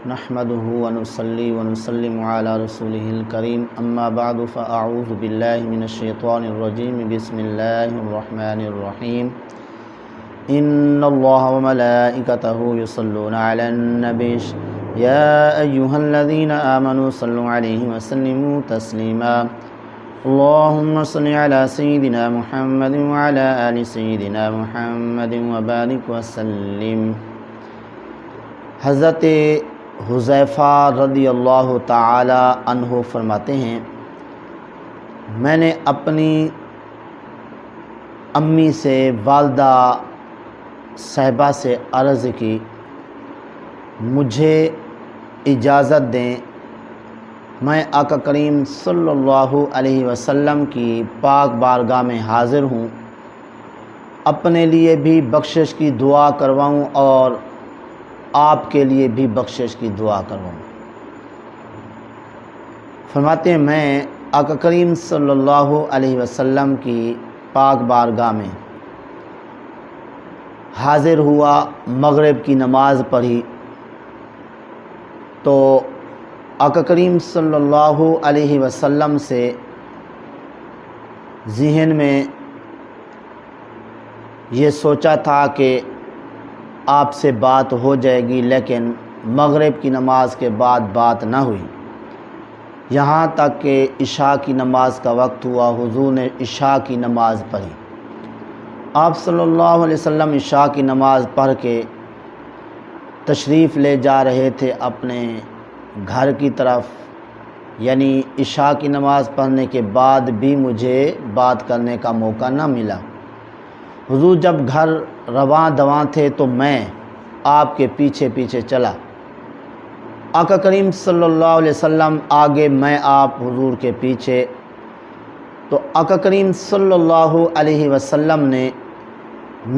نحمده ونصلي ونسلم على رسوله الكريم اما بعد فاعوذ بالله من الشيطان الرجيم بسم الله الرحمن الرحيم ان الله وملائكته يصلون على النبي يا ايها الذين امنوا صلوا عليه وسلموا تسليما اللهم صل على سيدنا محمد وعلى آل سيدنا محمد وبارك وسلم۔ حضرت حذیفہ رضی اللہ تعالی عنہ فرماتے ہیں، میں نے اپنی امی سے، والدہ صاحبہ سے عرض کی، مجھے اجازت دیں میں آقا کریم صلی اللہ علیہ وسلم کی پاک بارگاہ میں حاضر ہوں، اپنے لیے بھی بخشش کی دعا کرواؤں اور آپ کے لیے بھی بخشش کی دعا کرواؤں۔ فرماتے ہیں میں آقا کریم صلی اللہ علیہ وسلم کی پاک بارگاہ میں حاضر ہوا، مغرب کی نماز پڑھی تو آقا کریم صلی اللہ علیہ وسلم سے ذہن میں یہ سوچا تھا کہ آپ سے بات ہو جائے گی، لیکن مغرب کی نماز کے بعد بات نہ ہوئی، یہاں تک کہ عشاء کی نماز کا وقت ہوا، حضور نے عشاء کی نماز پڑھی۔ آپ صلی اللہ علیہ وسلم عشاء کی نماز پڑھ کے تشریف لے جا رہے تھے اپنے گھر کی طرف، یعنی عشاء کی نماز پڑھنے کے بعد بھی مجھے بات کرنے کا موقع نہ ملا۔ حضور جب گھر رواں دواں تھے تو میں آپ کے پیچھے پیچھے چلا، آقا کریم صلی اللہ علیہ وسلم آگے، میں آپ حضور کے پیچھے۔ تو آقا کریم صلی اللہ علیہ وسلم نے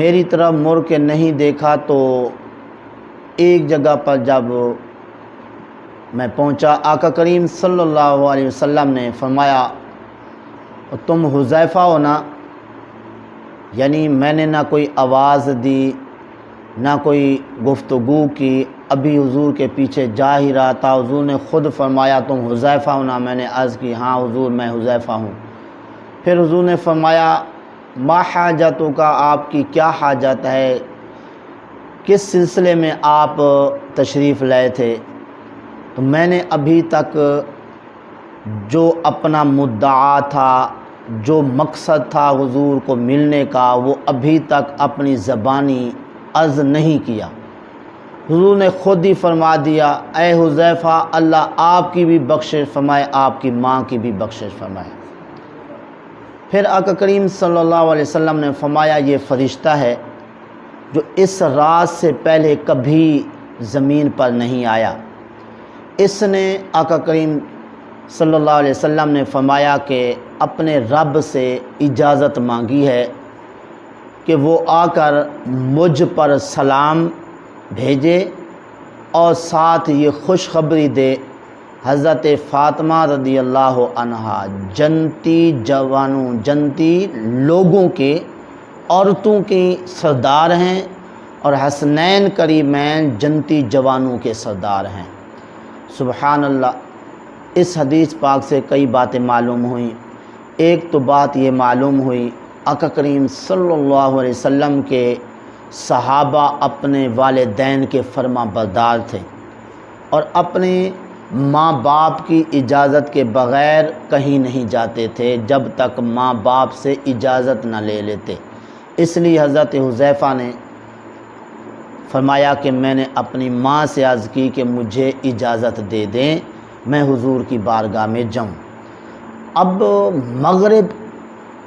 میری طرف مڑ کے نہیں دیکھا، تو ایک جگہ پر جب میں پہنچا، آقا کریم صلی اللہ علیہ وسلم نے فرمایا، تم حذیفہ ہو نا؟ یعنی میں نے نہ کوئی آواز دی نہ کوئی گفتگو کی، ابھی حضور کے پیچھے جا ہی رہا تھا، حضور نے خود فرمایا تم حذیفہ ہو نا؟ میں نے عرض کی ہاں حضور میں حذیفہ ہوں۔ پھر حضور نے فرمایا ما حاجتوں کا، آپ کی کیا حاجت ہے، کس سلسلے میں آپ تشریف لائے تھے؟ تو میں نے ابھی تک جو اپنا مدعا تھا، جو مقصد تھا حضور کو ملنے کا، وہ ابھی تک اپنی زبانی عرض نہیں کیا۔ حضور نے خود ہی فرما دیا، اے حذیفہ اللہ آپ کی بھی بخشش فرمائے، آپ کی ماں کی بھی بخشش فرمائے۔ پھر آقا کریم صلی اللہ علیہ وسلم نے فرمایا یہ فرشتہ ہے جو اس رات سے پہلے کبھی زمین پر نہیں آیا، اس نے آقا کریم صلی اللہ علیہ وسلم نے فرمایا کہ اپنے رب سے اجازت مانگی ہے کہ وہ آ کر مجھ پر سلام بھیجے اور ساتھ یہ خوشخبری دے، حضرت فاطمہ رضی اللہ عنہا جنتی جوانوں، جنتی لوگوں کے، عورتوں کی سردار ہیں، اور حسنین کریمین جنتی جوانوں کے سردار ہیں۔ سبحان اللہ۔ اس حدیث پاک سے کئی باتیں معلوم ہوئیں۔ ایک تو بات یہ معلوم ہوئی آقا کریم صلی اللہ علیہ وسلم کے صحابہ اپنے والدین کے فرما بردار تھے اور اپنے ماں باپ کی اجازت کے بغیر کہیں نہیں جاتے تھے جب تک ماں باپ سے اجازت نہ لے لیتے۔ اس لیے حضرت حذیفہ نے فرمایا کہ میں نے اپنی ماں سے عرض کی کہ مجھے اجازت دے دیں میں حضور کی بارگاہ میں جاؤں۔ اب مغرب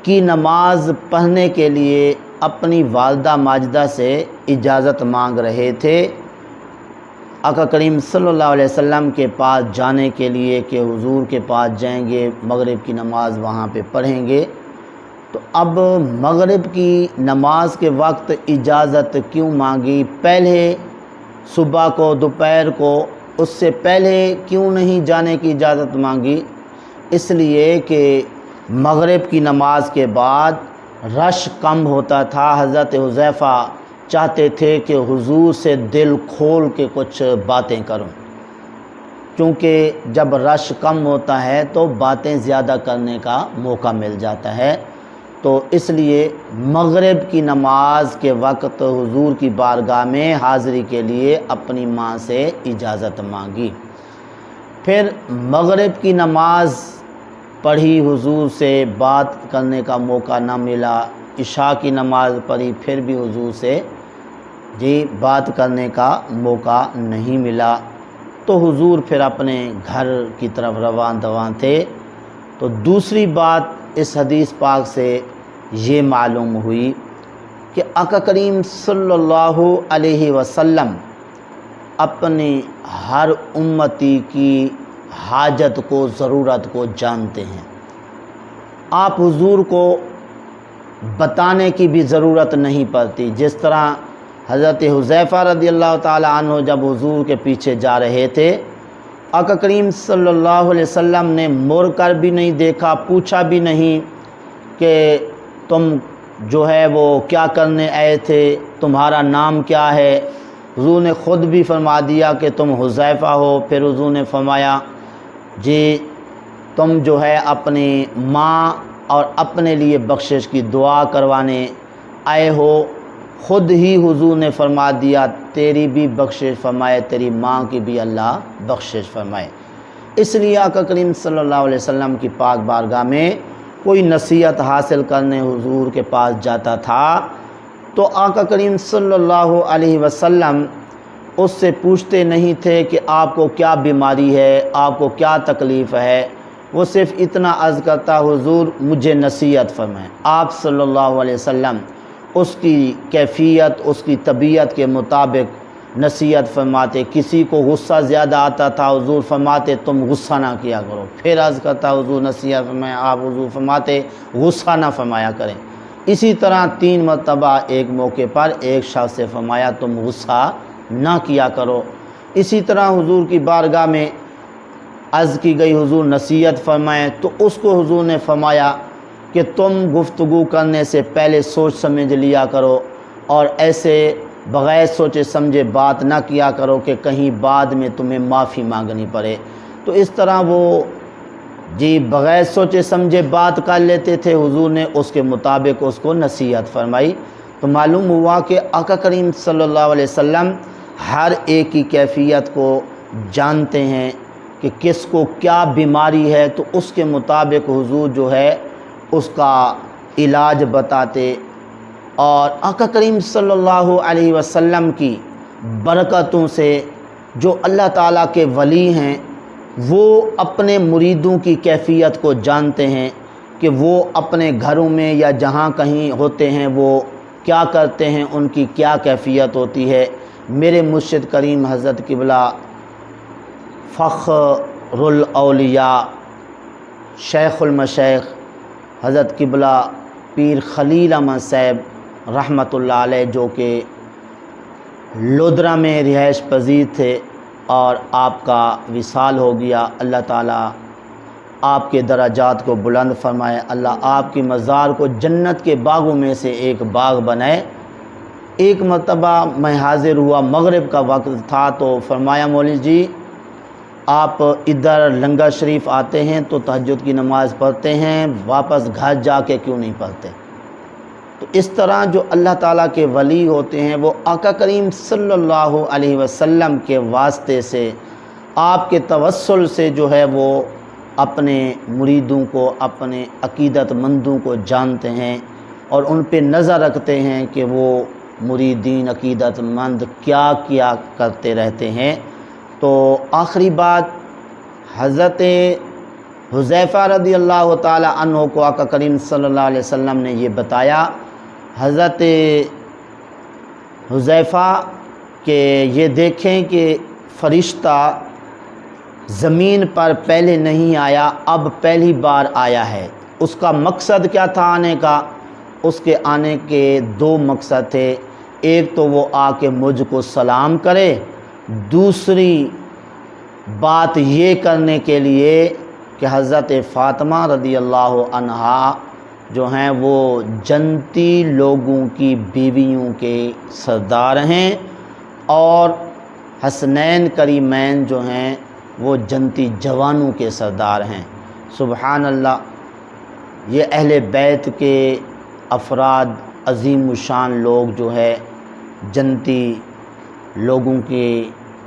کی نماز پڑھنے کے لیے اپنی والدہ ماجدہ سے اجازت مانگ رہے تھے آقا کریم صلی اللہ علیہ وسلم کے پاس جانے کے لیے کہ حضور کے پاس جائیں گے، مغرب کی نماز وہاں پہ پڑھیں گے۔ تو اب مغرب کی نماز کے وقت اجازت کیوں مانگی؟ پہلے صبح کو، دوپہر کو، اس سے پہلے کیوں نہیں جانے کی اجازت مانگی؟ اس لیے کہ مغرب کی نماز کے بعد رش کم ہوتا تھا۔ حضرت حذیفہ چاہتے تھے کہ حضور سے دل کھول کے کچھ باتیں کروں، چونکہ جب رش کم ہوتا ہے تو باتیں زیادہ کرنے کا موقع مل جاتا ہے، تو اس لیے مغرب کی نماز کے وقت حضور کی بارگاہ میں حاضری کے لیے اپنی ماں سے اجازت مانگی۔ پھر مغرب کی نماز پڑھی، حضور سے بات کرنے کا موقع نہ ملا، عشاء کی نماز پڑھی، پھر بھی حضور سے بات کرنے کا موقع نہیں ملا، تو حضور پھر اپنے گھر کی طرف رواں تھے۔ تو دوسری بات اس حدیث پاک سے یہ معلوم ہوئی کہ آقا کریم صلی اللہ علیہ وسلم اپنی ہر امتی کی حاجت کو، ضرورت کو جانتے ہیں۔ آپ حضور کو بتانے کی بھی ضرورت نہیں پڑتی، جس طرح حضرت حذیفہ رضی اللہ تعالی عنہ جب حضور کے پیچھے جا رہے تھے، آقا کریم صلی اللہ علیہ وسلم نے مڑ کر بھی نہیں دیکھا، پوچھا بھی نہیں کہ تم جو ہے وہ کیا کرنے آئے تھے، تمہارا نام کیا ہے۔ حضور نے خود بھی فرما دیا کہ تم حذیفہ ہو۔ پھر حضور نے فرمایا تم جو ہے اپنی ماں اور اپنے لیے بخشش کی دعا کروانے آئے ہو۔ خود ہی حضور نے فرما دیا تیری بھی بخشش فرمائے، تیری ماں کی بھی اللہ بخشش فرمائے۔ اس لیے آقا کریم صلی اللہ علیہ وسلم کی پاک بارگاہ میں کوئی نصیحت حاصل کرنے حضور کے پاس جاتا تھا تو آقا کریم صلی اللہ علیہ وسلم اس سے پوچھتے نہیں تھے کہ آپ کو کیا بیماری ہے، آپ کو کیا تکلیف ہے، وہ صرف اتنا عرض کرتا حضور مجھے نصیحت فرمائیں۔ آپ صلی اللہ علیہ وسلم اس کی کیفیت، اس کی طبیعت کے مطابق نصیحت فرماتے۔ کسی کو غصہ زیادہ آتا تھا، حضور فرماتے تم غصہ نہ کیا کرو۔ پھر عرض کرتا حضور نصیحت فرمائیں، آپ حضور فرماتے غصہ نہ فرمایا کریں۔ اسی طرح 3 مرتبہ ایک موقع پر ایک شخص سے فرمایا تم غصہ نہ کیا کرو۔ اسی طرح حضور کی بارگاہ میں عرض کی گئی حضور نصیحت فرمائیں، تو اس کو حضور نے فرمایا کہ تم گفتگو کرنے سے پہلے سوچ سمجھ لیا کرو اور ایسے بغیر سوچے سمجھے بات نہ کیا کرو کہ کہیں بعد میں تمہیں معافی مانگنی پڑے۔ تو اس طرح وہ بغیر سوچے سمجھے بات کر لیتے تھے، حضور نے اس کے مطابق اس کو نصیحت فرمائی۔ تو معلوم ہوا کہ آقا کریم صلی اللہ علیہ وسلم ہر ایک کی کیفیت کو جانتے ہیں کہ کس کو کیا بیماری ہے، تو اس کے مطابق حضور جو ہے اس کا علاج بتاتے۔ اور آقا کریم صلی اللہ علیہ وسلم کی برکتوں سے جو اللہ تعالیٰ کے ولی ہیں وہ اپنے مریدوں کی کیفیت کو جانتے ہیں کہ وہ اپنے گھروں میں یا جہاں کہیں ہوتے ہیں وہ کیا کرتے ہیں، ان کی کیا کیفیت ہوتی ہے۔ میرے مرشد کریم حضرت قبلہ فخر الاولیاء شیخ المشائخ حضرت قبلہ پیر خلیل احمد صاحب رحمۃ اللہ علیہ، جو کہ لودرا میں رہائش پذیر تھے اور آپ کا وصال ہو گیا، اللہ تعالیٰ آپ کے درجات کو بلند فرمائے، اللہ آپ کی مزار کو جنت کے باغوں میں سے ایک باغ بنائے۔ ایک مرتبہ میں حاضر ہوا، مغرب کا وقت تھا، تو فرمایا مولوی جی آپ ادھر لنگر شریف آتے ہیں تو تہجد کی نماز پڑھتے ہیں، واپس گھر جا کے کیوں نہیں پڑھتے؟ تو اس طرح جو اللہ تعالیٰ کے ولی ہوتے ہیں وہ آقا کریم صلی اللہ علیہ وسلم کے واسطے سے، آپ کے توسل سے جو ہے وہ اپنے مریدوں کو، اپنے عقیدت مندوں کو جانتے ہیں اور ان پہ نظر رکھتے ہیں کہ وہ مریدین عقیدت مند کیا کیا کرتے رہتے ہیں۔ تو آخری بات، حضرت حذیفہ رضی اللہ تعالی عنہ کو آقا کریم صلی اللہ علیہ وسلم نے یہ بتایا، حضرت حذیفہ کہ یہ دیکھیں کہ فرشتہ زمین پر پہلے نہیں آیا، اب پہلی بار آیا ہے۔ اس کا مقصد کیا تھا آنے کا؟ اس کے آنے کے 2 مقصد تھے، ایک تو وہ آ کے مجھ کو سلام کرے، دوسری بات یہ کرنے کے لیے کہ حضرت فاطمہ رضی اللہ عنہا جو ہیں وہ جنتی لوگوں کی بیویوں کے سردار ہیں اور حسنین کریمین جو ہیں وہ جنتی جوانوں کے سردار ہیں۔ سبحان اللہ، یہ اہل بیت کے افراد عظیم الشان لوگ جو ہے جنتی لوگوں کے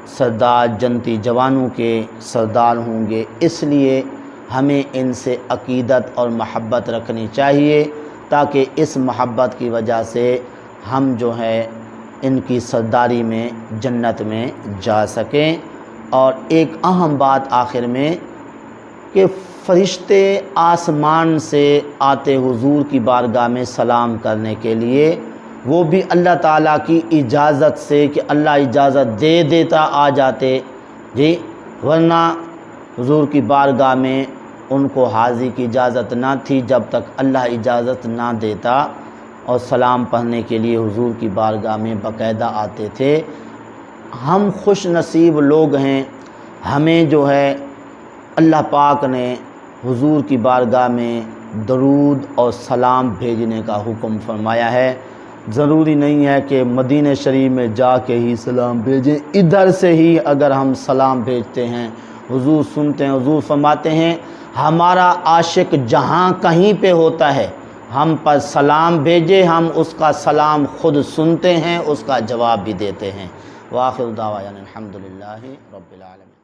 سردار، جنتی جوانوں کے سردار ہوں گے۔ اس لیے ہمیں ان سے عقیدت اور محبت رکھنی چاہیے، تاکہ اس محبت کی وجہ سے ہم جو ہے ان کی سرداری میں جنت میں جا سکیں۔ اور ایک اہم بات آخر میں کہ فرشتے آسمان سے آتے حضور کی بارگاہ میں سلام کرنے کے لیے، وہ بھی اللہ تعالیٰ کی اجازت سے، کہ اللہ اجازت دے دیتا آ جاتے جی، ورنہ حضور کی بارگاہ میں ان کو حاضری کی اجازت نہ تھی جب تک اللہ اجازت نہ دیتا، اور سلام پڑھنے کے لیے حضور کی بارگاہ میں باقاعدہ آتے تھے۔ ہم خوش نصیب لوگ ہیں، ہمیں جو ہے اللہ پاک نے حضور کی بارگاہ میں درود اور سلام بھیجنے کا حکم فرمایا ہے۔ ضروری نہیں ہے کہ مدینہ شریف میں جا کے ہی سلام بھیجیں، ادھر سے ہی اگر ہم سلام بھیجتے ہیں حضور سنتے ہیں۔ حضور فرماتے ہیں ہمارا عاشق جہاں کہیں پہ ہوتا ہے، ہم پر سلام بھیجے، ہم اس کا سلام خود سنتے ہیں، اس کا جواب بھی دیتے ہیں۔ وآخر دعوانا الحمدللہ رب العالمین۔